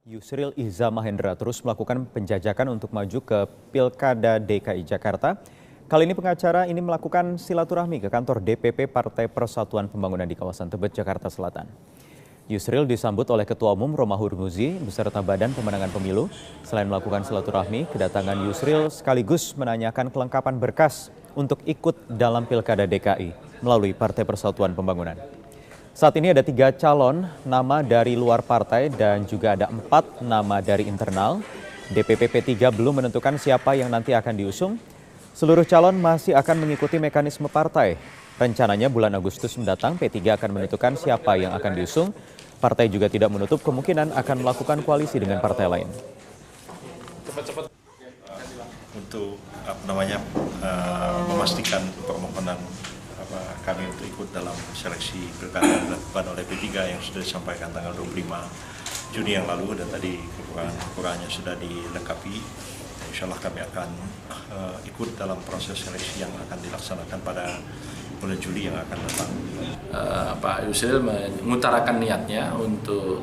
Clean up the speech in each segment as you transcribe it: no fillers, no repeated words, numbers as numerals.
Yusril Iza Mahendra terus melakukan penjajakan untuk maju ke Pilkada DKI Jakarta. Kali ini pengacara ini melakukan silaturahmi ke kantor DPP Partai Persatuan Pembangunan di kawasan Tebet, Jakarta Selatan. Yusril disambut oleh Ketua Umum Romah Hurmuzi beserta Badan Pemenangan Pemilu. Selain melakukan silaturahmi, kedatangan Yusril sekaligus menanyakan kelengkapan berkas untuk ikut dalam Pilkada DKI melalui Partai Persatuan Pembangunan. Saat ini ada 3 calon nama dari luar partai dan juga ada 4 nama dari internal. DPP P3 belum menentukan siapa yang nanti akan diusung. Seluruh calon masih akan mengikuti mekanisme partai. Rencananya bulan Agustus mendatang P3 akan menentukan siapa yang akan diusung. Partai juga tidak menutup kemungkinan akan melakukan koalisi dengan partai lain. Untuk memastikan permohonan kami untuk ikut dalam seleksi pilkada yang dilakukan oleh P3 yang sudah disampaikan tanggal 25 Juni yang lalu dan tadi kekurangannya sudah dilengkapi. Insya Allah kami akan ikut dalam proses seleksi yang akan dilaksanakan pada bulan Juli yang akan datang. Pak Yusril mengutarakan niatnya untuk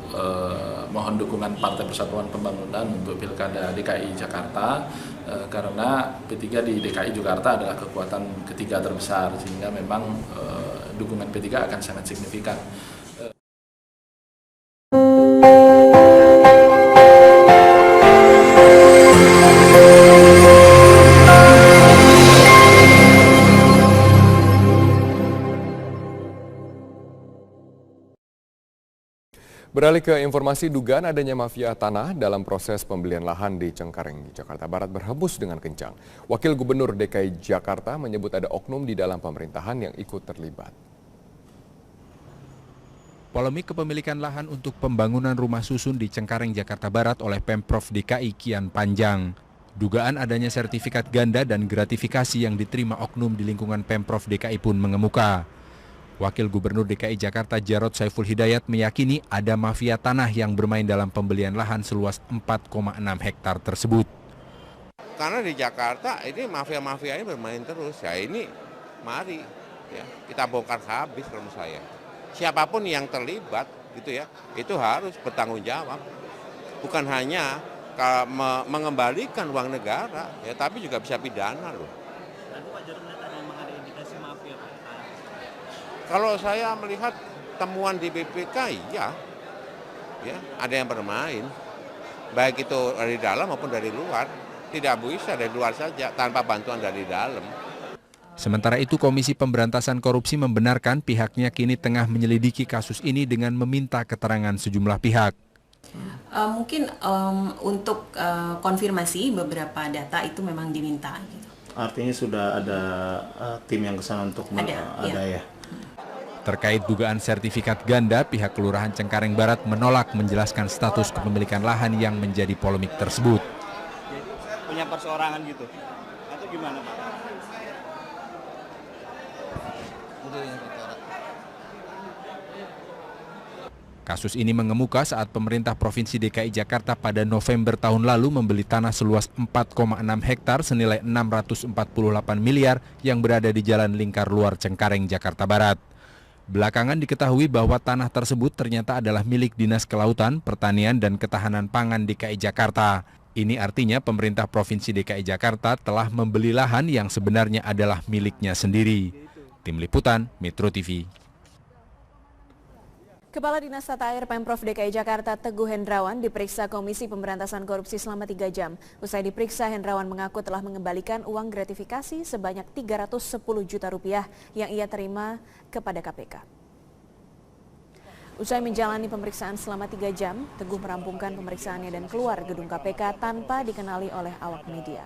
mohon dukungan Partai Persatuan Pembangunan untuk Pilkada DKI Jakarta karena P3 di DKI Jakarta adalah kekuatan ketiga terbesar sehingga memang dukungan P3 akan sangat signifikan. Beralih ke informasi dugaan adanya mafia tanah dalam proses pembelian lahan di Cengkareng, Jakarta Barat berhembus dengan kencang. Wakil Gubernur DKI Jakarta menyebut ada oknum di dalam pemerintahan yang ikut terlibat. Polemik kepemilikan lahan untuk pembangunan rumah susun di Cengkareng, Jakarta Barat oleh Pemprov DKI kian panjang. Dugaan adanya sertifikat ganda dan gratifikasi yang diterima oknum di lingkungan Pemprov DKI pun mengemuka. Wakil Gubernur DKI Jakarta Jarod Saiful Hidayat meyakini ada mafia tanah yang bermain dalam pembelian lahan seluas 4,6 hektar tersebut. Karena di Jakarta ini mafia-mafia ini bermain terus, ya ini mari ya kita bongkar habis menurut saya. Siapapun yang terlibat gitu ya, itu harus bertanggung jawab. Bukan hanya mengembalikan uang negara, ya tapi juga bisa pidana loh. Kalau saya melihat temuan di BPK, ya ada yang bermain, baik itu dari dalam maupun dari luar. Tidak bisa dari luar saja, tanpa bantuan dari dalam. Sementara itu, Komisi Pemberantasan Korupsi membenarkan pihaknya kini tengah menyelidiki kasus ini dengan meminta keterangan sejumlah pihak. Mungkin untuk konfirmasi beberapa data itu memang diminta. Gitu. Artinya sudah ada tim yang kesana untuk ada ya. Terkait dugaan sertifikat ganda, pihak Kelurahan Cengkareng Barat menolak menjelaskan status kepemilikan lahan yang menjadi polemik tersebut. Punya perseorangan gitu, atau gimana Pak? Kasus ini mengemuka saat pemerintah Provinsi DKI Jakarta pada November tahun lalu membeli tanah seluas 4,6 hektar senilai 648 miliar yang berada di Jalan Lingkar Luar Cengkareng, Jakarta Barat. Belakangan diketahui bahwa tanah tersebut ternyata adalah milik Dinas Kelautan, Pertanian, dan Ketahanan Pangan DKI Jakarta. Ini artinya pemerintah Provinsi DKI Jakarta telah membeli lahan yang sebenarnya adalah miliknya sendiri. Tim Liputan, Metro TV. Kepala Dinas Tata Air Pemprov DKI Jakarta Teguh Hendrawan diperiksa Komisi Pemberantasan Korupsi selama 3 jam. Usai diperiksa, Hendrawan mengaku telah mengembalikan uang gratifikasi sebanyak 310 juta rupiah yang ia terima kepada KPK. Usai menjalani pemeriksaan selama 3 jam, Teguh merampungkan pemeriksaannya dan keluar gedung KPK tanpa dikenali oleh awak media.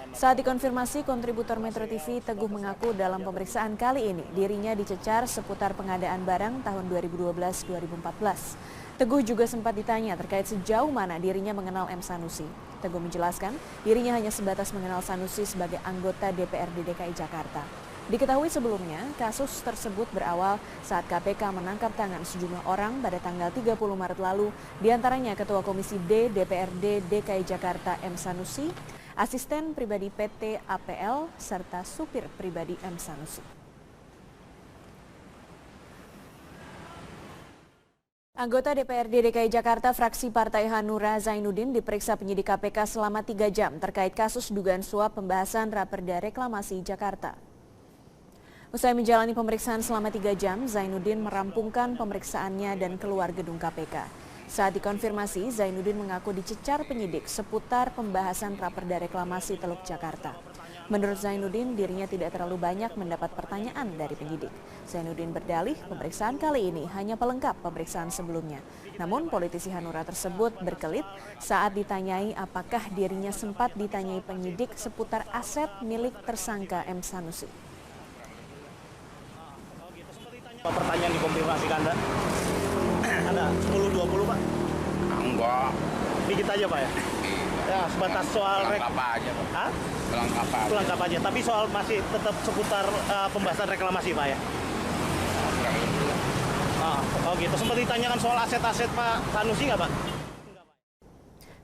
Saat dikonfirmasi kontributor Metro TV, Teguh mengaku dalam pemeriksaan kali ini dirinya dicecar seputar pengadaan barang tahun 2012-2014. Teguh juga sempat ditanya terkait sejauh mana dirinya mengenal M. Sanusi. Teguh menjelaskan dirinya hanya sebatas mengenal Sanusi sebagai anggota DPRD DKI Jakarta. Diketahui sebelumnya, kasus tersebut berawal saat KPK menangkap tangan sejumlah orang pada tanggal 30 Maret lalu, diantaranya Ketua Komisi D DPRD DKI Jakarta M. Sanusi, asisten pribadi PT APL, serta supir pribadi M. Sanusi. Anggota DPRD DKI Jakarta fraksi Partai Hanura Zainuddin diperiksa penyidik KPK selama 3 jam terkait kasus dugaan suap pembahasan Raperda Reklamasi Jakarta. Usai menjalani pemeriksaan selama 3 jam, Zainuddin merampungkan pemeriksaannya dan keluar gedung KPK. Saat dikonfirmasi, Zainuddin mengaku dicecar penyidik seputar pembahasan Raperda Reklamasi Teluk Jakarta. Menurut Zainuddin, dirinya tidak terlalu banyak mendapat pertanyaan dari penyidik. Zainuddin berdalih pemeriksaan kali ini hanya pelengkap pemeriksaan sebelumnya. Namun politisi Hanura tersebut berkelit saat ditanyai apakah dirinya sempat ditanyai penyidik seputar aset milik tersangka M. Sanusi. Pertanyaan dikonfirmasikan Anda? Ada 10-20 Pak? Enggak. Dikit aja Pak ya? Ya, sebatas soal aja, Pak. Pelengkap aja, tapi soal masih tetap seputar pembahasan reklamasi Pak ya? Oh gitu, sempat ditanyakan soal aset-aset Pak Sanusi nggak Pak?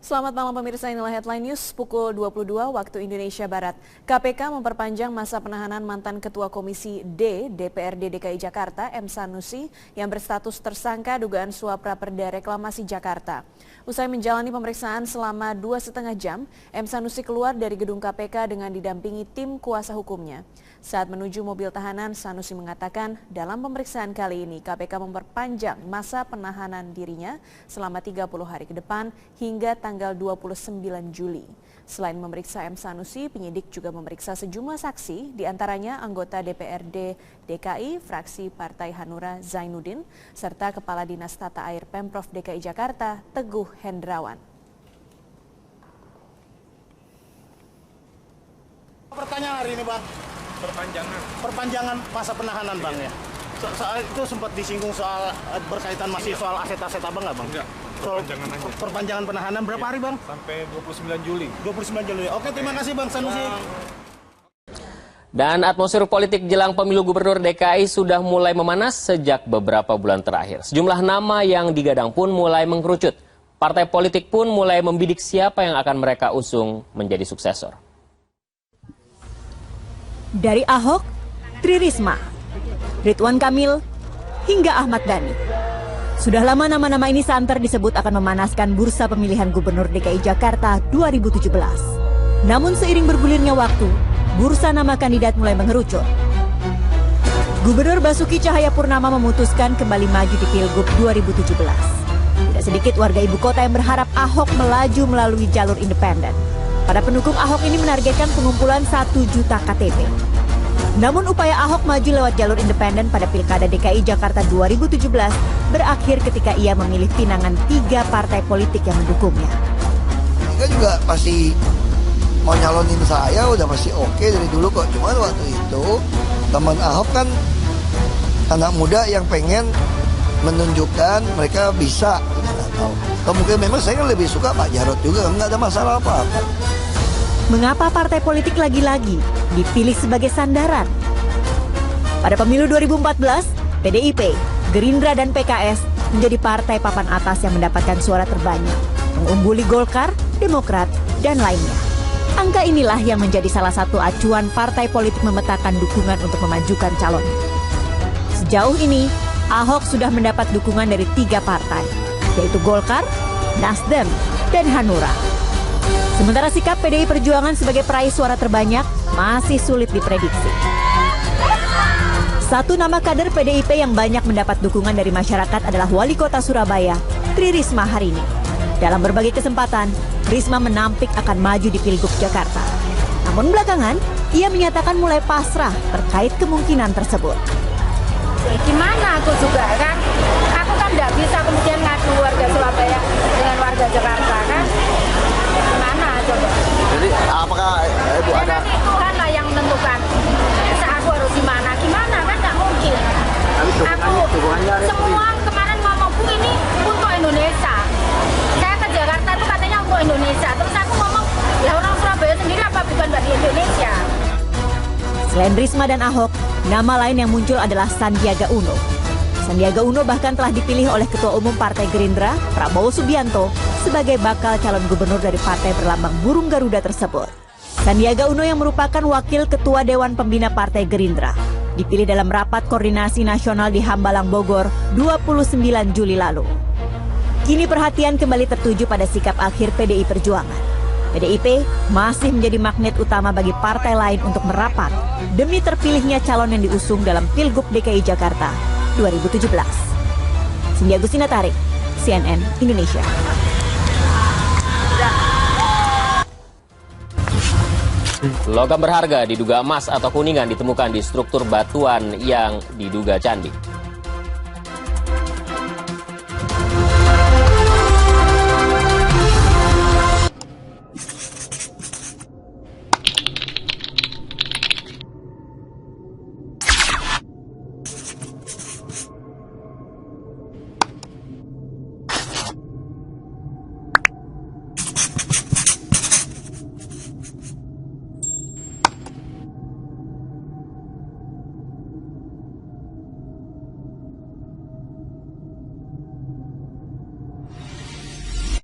Selamat malam pemirsa, inilah Headline News pukul 22 waktu Indonesia Barat. KPK memperpanjang masa penahanan mantan Ketua Komisi D DPRD DKI Jakarta M. Sanusi yang berstatus tersangka dugaan suap Raperda Reklamasi Jakarta. Usai menjalani pemeriksaan selama 2,5 jam, M. Sanusi keluar dari gedung KPK dengan didampingi tim kuasa hukumnya. Saat menuju mobil tahanan, Sanusi mengatakan dalam pemeriksaan kali ini KPK memperpanjang masa penahanan dirinya selama 30 hari ke depan hingga tanggal 29 Juli. Selain memeriksa M. Sanusi, penyidik juga memeriksa sejumlah saksi, diantaranya anggota DPRD DKI, fraksi Partai Hanura Zainuddin, serta Kepala Dinas Tata Air Pemprov DKI Jakarta, Teguh Hendrawan. Pertanyaan hari ini Bang. Perpanjangan masa penahanan Bang ya. Soal itu sempat disinggung soal berkaitan masih soal aset-aset Abang nggak Bang? Enggak. Perpanjangan aja. Perpanjangan penahanan berapa hari Bang? Sampai 29 Juli. 29 Juli. Oke, terima kasih Bang Sanusi. Dan atmosfer politik jelang pemilu gubernur DKI sudah mulai memanas sejak beberapa bulan terakhir. Sejumlah nama yang digadang pun mulai mengkerucut. Partai politik pun mulai membidik siapa yang akan mereka usung menjadi suksesor. Dari Ahok, Tri Risma, Ridwan Kamil, hingga Ahmad Dhani. Sudah lama nama-nama ini santer disebut akan memanaskan bursa pemilihan gubernur DKI Jakarta 2017. Namun seiring bergulirnya waktu, bursa nama kandidat mulai mengerucut. Gubernur Basuki Cahayapurnama memutuskan kembali maju di Pilgub 2017. Tidak sedikit warga ibu kota yang berharap Ahok melaju melalui jalur independen. Para pendukung Ahok ini menargetkan pengumpulan 1 juta KTP. Namun upaya Ahok maju lewat jalur independen pada Pilkada DKI Jakarta 2017 berakhir ketika ia memilih pinangan 3 partai politik yang mendukungnya. Mereka juga pasti mau nyalonin saya, udah pasti oke dari dulu kok. Cuman waktu itu teman Ahok kan anak muda yang pengen menunjukkan mereka bisa. Atau mungkin memang saya kan lebih suka Pak Jarod juga, nggak ada masalah apa-apa. Mengapa partai politik lagi-lagi dipilih sebagai sandaran? Pada pemilu 2014, PDIP, Gerindra dan PKS menjadi partai papan atas yang mendapatkan suara terbanyak, mengungguli Golkar, Demokrat, dan lainnya. Angka inilah yang menjadi salah satu acuan partai politik memetakan dukungan untuk memajukan calon. Sejauh ini, Ahok sudah mendapat dukungan dari 3 partai, yaitu Golkar, Nasdem, dan Hanura. Sementara sikap PDI Perjuangan sebagai peraih suara terbanyak masih sulit diprediksi. Satu nama kader PDIP yang banyak mendapat dukungan dari masyarakat adalah Wali Kota Surabaya, Tri Risma hari ini. Dalam berbagai kesempatan, Risma menampik akan maju di Pilgub Jakarta. Namun belakangan, ia menyatakan mulai pasrah terkait kemungkinan tersebut. Gimana aku juga kan? Aku kan nggak bisa kemudian ngadu warga Surabaya dengan warga Jakarta kan? Gimana coba? Jadi apakah Ibu ada? Nanti Tuhan lah yang menentukan. Aku harus gimana? Gimana kan nggak mungkin. Aku semua kemarin ngomong Bu ini untuk Indonesia. Saya ke Jakarta itu katanya untuk Indonesia. Terus aku ngomong ya orang Surabaya sendiri apa bukan bagi Indonesia? Selain Risma dan Ahok, nama lain yang muncul adalah Sandiaga Uno. Sandiaga Uno bahkan telah dipilih oleh Ketua Umum Partai Gerindra, Prabowo Subianto, sebagai bakal calon gubernur dari partai berlambang burung Garuda tersebut. Sandiaga Uno yang merupakan Wakil Ketua Dewan Pembina Partai Gerindra, dipilih dalam rapat koordinasi nasional di Hambalang, Bogor, 29 Juli lalu. Kini perhatian kembali tertuju pada sikap akhir PDI Perjuangan. PDIP masih menjadi magnet utama bagi partai lain untuk merapat demi terpilihnya calon yang diusung dalam Pilgub DKI Jakarta 2017. Cindy Agustina Tarik, CNN Indonesia. Logam berharga diduga emas atau kuningan ditemukan di struktur batuan yang diduga candi.